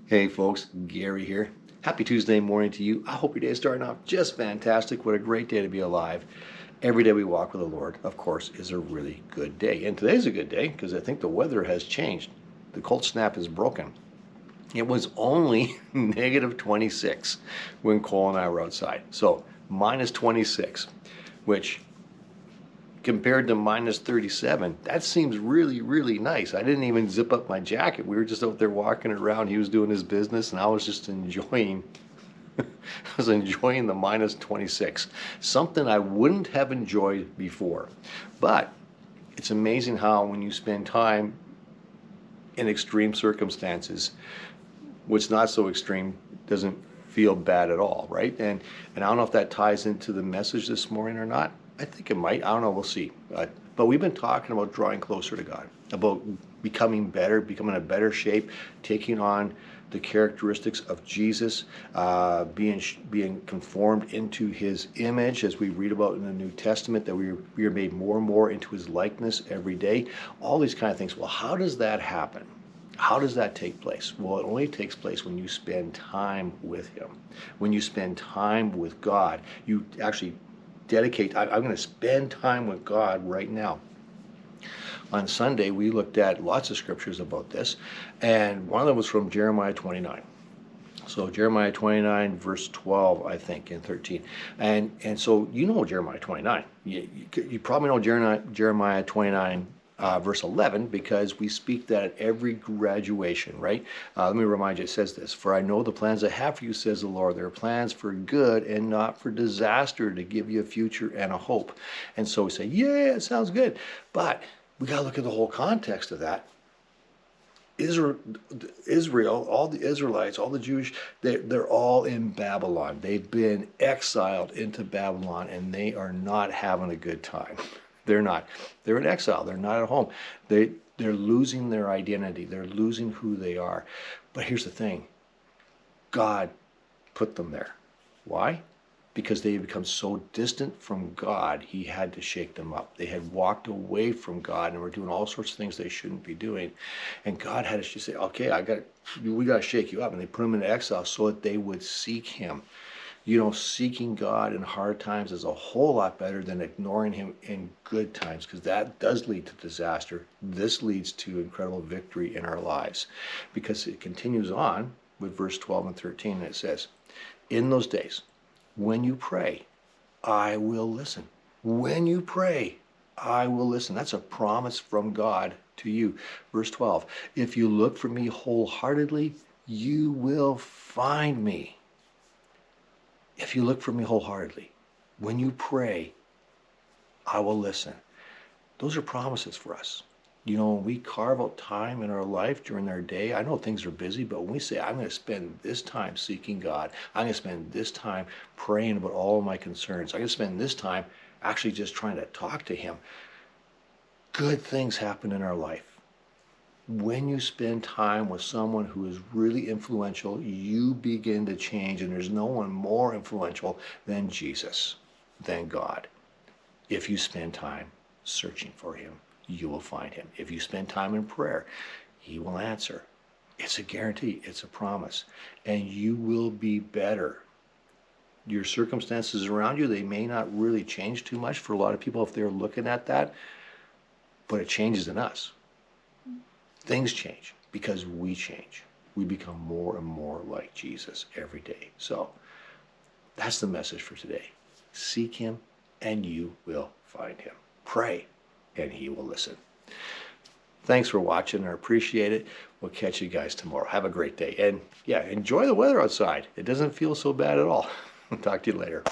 Hey folks, Gary here. Happy Tuesday morning to you. I hope your day is starting off just fantastic. What a great day to be alive. Every day we walk with the Lord, of course, is a really good day. And today's a good day because I think the weather has changed. The cold snap is broken. It was only negative 26 when Cole and I were outside. So minus 26, which compared to minus 37, that seems really, really nice. I didn't even zip up my jacket. We were just out there walking around. He was doing his business, and I was just enjoying. I was enjoying the minus 26, something I wouldn't have enjoyed before. But it's amazing how when you spend time in extreme circumstances, what's not so extreme doesn't feel bad at all, right? And I don't know if that ties into the message this morning or not. I think it might. I don't know. We'll see. But we've been talking about drawing closer to God, about becoming better, becoming in a better shape, taking on the characteristics of Jesus, being conformed into His image, as we read about in the New Testament, that we are made more and more into His likeness every day. All these kind of things. Well, how does that happen? How does that take place? Well, it only takes place when you spend time with Him. When you spend time with God, you actually dedicate. I'm going to spend time with God right now. On Sunday, we looked at lots of scriptures about this, and one of them was from Jeremiah 29. So Jeremiah 29, verse 12, I think, and 13. And so you know Jeremiah 29. You probably know Jeremiah 29, verse 11, because we speak that at every graduation, right? Let me remind you, it says this: "For I know the plans I have for you, says the Lord. They're plans for good and not for disaster, to give you a future and a hope." And so we say, yeah, it sounds good. But we got to look at the whole context of that. Israel, all the Israelites, all the Jewish, they're all in Babylon. They've been exiled into Babylon, and they are not having a good time. They're not. They're in exile. They're not at home. They're losing their identity. They're losing who they are. But here's the thing: God put them there. Why? Because they had become so distant from God, He had to shake them up. They had walked away from God and were doing all sorts of things they shouldn't be doing. And God had to just say, okay, we got to shake you up. And they put them into exile so that they would seek Him. You know, seeking God in hard times is a whole lot better than ignoring Him in good times, because that does lead to disaster. This leads to incredible victory in our lives, because it continues on with verse 12 and 13, and it says, "In those days, when you pray, I will listen." When you pray, I will listen. That's a promise from God to you. Verse 12, "If you look for me wholeheartedly, you will find me." If you look for me wholeheartedly, when you pray, I will listen. Those are promises for us. You know, when we carve out time in our life during our day, I know things are busy, but when we say, I'm going to spend this time seeking God, I'm going to spend this time praying about all of my concerns, I'm going to spend this time actually just trying to talk to Him, good things happen in our life. When you spend time with someone who is really influential, you begin to change, and there's no one more influential than Jesus, than God. If you spend time searching for Him, you will find Him. If you spend time in prayer, He will answer. It's a guarantee. It's a promise. And you will be better. Your circumstances around you, they may not really change too much for a lot of people if they're looking at that, but it changes in us. Things change because we change. We become more and more like Jesus every day. So that's the message for today. Seek Him and you will find Him. Pray and He will listen. Thanks for watching. I appreciate it. We'll catch you guys tomorrow. Have a great day. And yeah, enjoy the weather outside. It doesn't feel so bad at all. Talk to you later.